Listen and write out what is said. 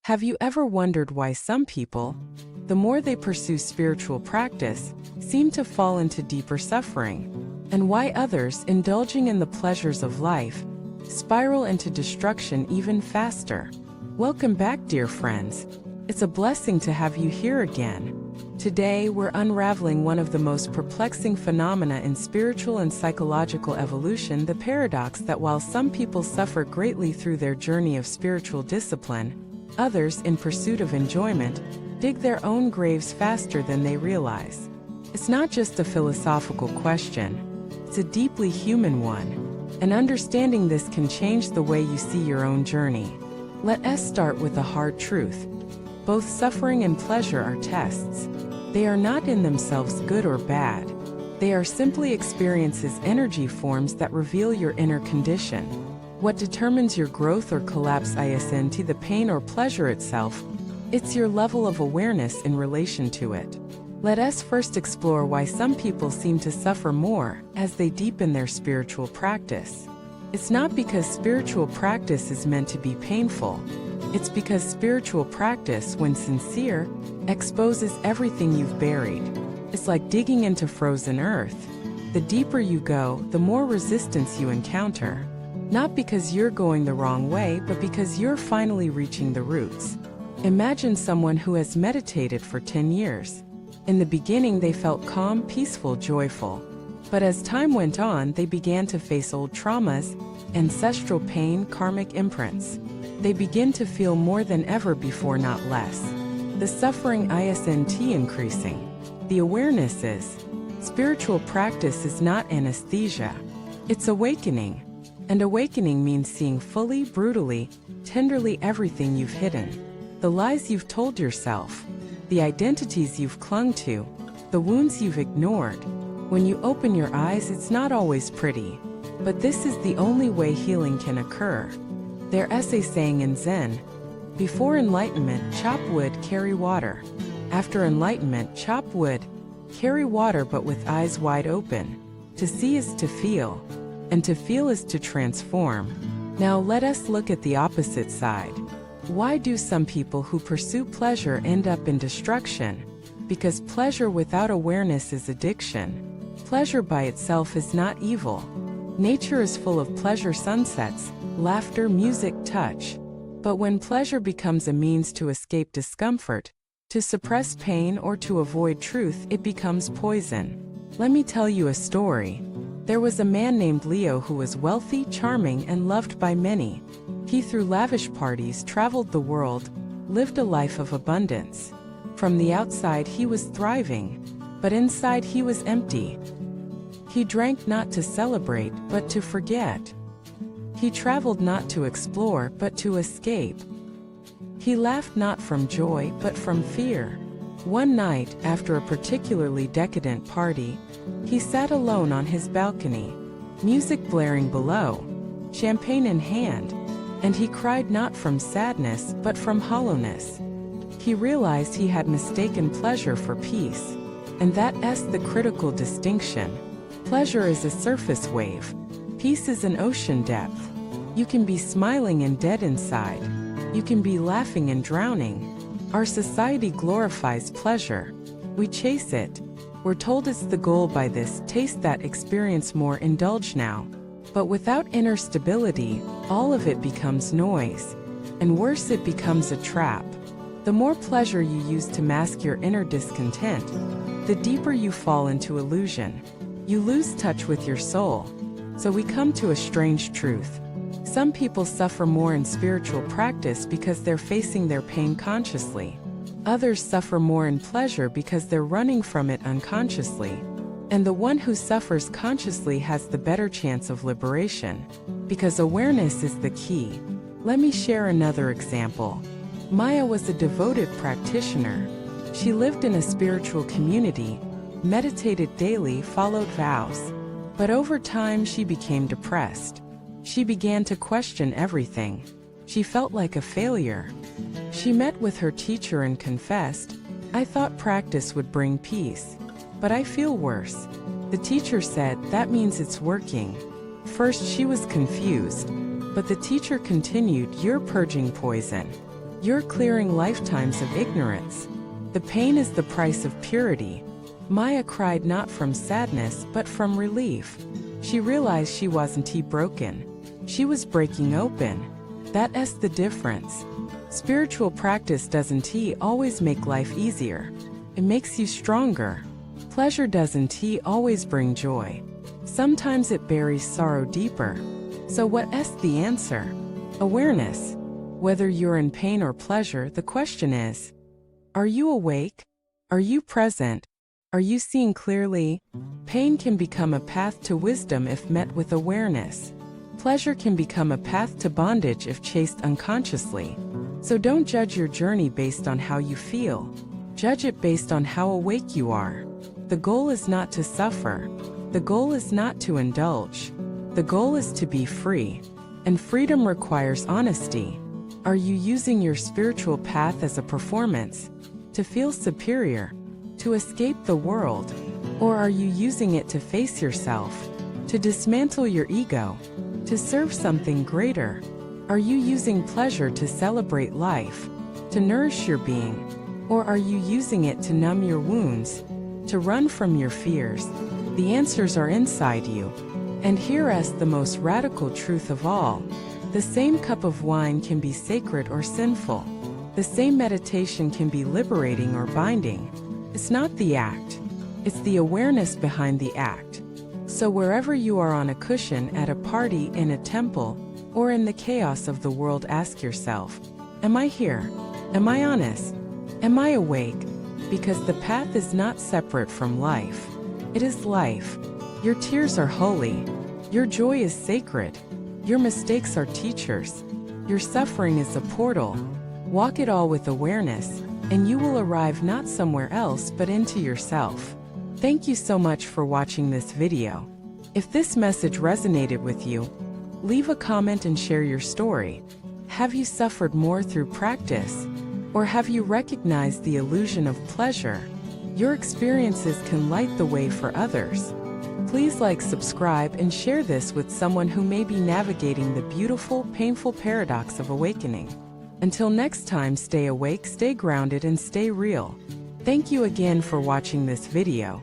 Have you ever wondered why some people, the more they pursue spiritual practice, seem to fall into deeper suffering, and why others, indulging in the pleasures of life, spiral into destruction even faster? Welcome back, dear friends. It's a blessing to have you here again. Today, we're unraveling one of the most perplexing phenomena in spiritual and psychological evolution, the paradox that while some people suffer greatly through their journey of spiritual discipline, others, in pursuit of enjoyment, dig their own graves faster than they realize. It's not just a philosophical question, it's a deeply human one, and understanding this can change the way you see your own journey. Let us start with a hard truth. Both suffering and pleasure are tests. They are not in themselves good or bad. They are simply experiences, energy forms that reveal your inner condition. What determines your growth or collapse isn't the pain or pleasure itself, it's your level of awareness in relation to it. Let us first explore why some people seem to suffer more as they deepen their spiritual practice. It's not because spiritual practice is meant to be painful. It's because spiritual practice, when sincere, exposes everything you've buried. It's like digging into frozen earth. The deeper you go, the more resistance you encounter. Not because you're going the wrong way, but because you're finally reaching the roots. Imagine someone who has meditated for 10 years. In the beginning, they felt calm, peaceful, joyful. But as time went on, they began to face old traumas, ancestral pain, karmic imprints. They begin to feel more than ever before, not less. The suffering isn't increasing. The awareness is. Spiritual practice is not anesthesia. It's awakening. And awakening means seeing fully, brutally, tenderly everything you've hidden. The lies you've told yourself, the identities you've clung to, the wounds you've ignored. When you open your eyes, it's not always pretty. But this is the only way healing can occur. There's a saying in Zen: before enlightenment, chop wood, carry water. After enlightenment, chop wood, carry water, but with eyes wide open. To see is to feel. And to feel is to transform. Now let us look at the opposite side. Why do some people who pursue pleasure end up in destruction? Because pleasure without awareness is addiction. Pleasure by itself is not evil. Nature is full of pleasure, sunsets, laughter, music, touch. But when pleasure becomes a means to escape discomfort, to suppress pain, or to avoid truth, it becomes poison. Let me tell you a story. There was a man named Leo who was wealthy, charming, and loved by many. He threw lavish parties, traveled the world, lived a life of abundance. From the outside he was thriving, but inside he was empty. He drank not to celebrate, but to forget. He traveled not to explore, but to escape. He laughed not from joy, but from fear. One night, after a particularly decadent party, he sat alone on his balcony, music blaring below, champagne in hand, and he cried not from sadness, but from hollowness. He realized he had mistaken pleasure for peace, and that's the critical distinction. Pleasure is a surface wave. Peace is an ocean depth. You can be smiling and dead inside. You can be laughing and drowning. Our society glorifies pleasure. We chase it. We're told it's the goal by this, taste that, experience more, indulge now. But without inner stability, all of it becomes noise. And worse, it becomes a trap. The more pleasure you use to mask your inner discontent, the deeper you fall into illusion. You lose touch with your soul. So we come to a strange truth. Some people suffer more in spiritual practice because they're facing their pain consciously. Others suffer more in pleasure because they're running from it unconsciously. And the one who suffers consciously has the better chance of liberation, because awareness is the key. Let me share another example. Maya was a devoted practitioner. She lived in a spiritual community, meditated daily, followed vows. But over time she became depressed. She began to question everything. She felt like a failure. She met with her teacher and confessed, "I thought practice would bring peace, but I feel worse." The teacher said, "That means it's working." First she was confused, but the teacher continued, "You're purging poison." You're clearing lifetimes of ignorance. The pain is the price of purity. Maya cried not from sadness but from relief. She realized she wasn't broken. She was breaking open. That's the difference. Spiritual practice doesn't always make life easier. It makes you stronger. Pleasure doesn't always bring joy. Sometimes it buries sorrow deeper. So what's the answer? Awareness. Whether you're in pain or pleasure, the question is, are you awake? Are you present? Are you seeing clearly? Pain can become a path to wisdom if met with awareness. Pleasure can become a path to bondage if chased unconsciously. So don't judge your journey based on how you feel. Judge it based on how awake you are. The goal is not to suffer. The goal is not to indulge. The goal is to be free. And freedom requires honesty. Are you using your spiritual path as a performance? To feel superior? To escape the world? Or are you using it to face yourself? To dismantle your ego? To serve something greater? Are you using pleasure to celebrate life? To nourish your being? Or are you using it to numb your wounds? To run from your fears? The answers are inside you. And here's the most radical truth of all. The same cup of wine can be sacred or sinful. The same meditation can be liberating or binding. It's not the act. It's the awareness behind the act. So wherever you are, on a cushion, at a party, in a temple, or in the chaos of the world, ask yourself, am I here? Am I honest? Am I awake? Because the path is not separate from life. It is life. Your tears are holy. Your joy is sacred. Your mistakes are teachers. Your suffering is a portal. Walk it all with awareness, and you will arrive not somewhere else but into yourself. Thank you so much for watching this video. If this message resonated with you, leave a comment and share your story. Have you suffered more through practice? Or have you recognized the illusion of pleasure? Your experiences can light the way for others. Please like, subscribe, and share this with someone who may be navigating the beautiful, painful paradox of awakening. Until next time, stay awake, stay grounded, and stay real. Thank you again for watching this video.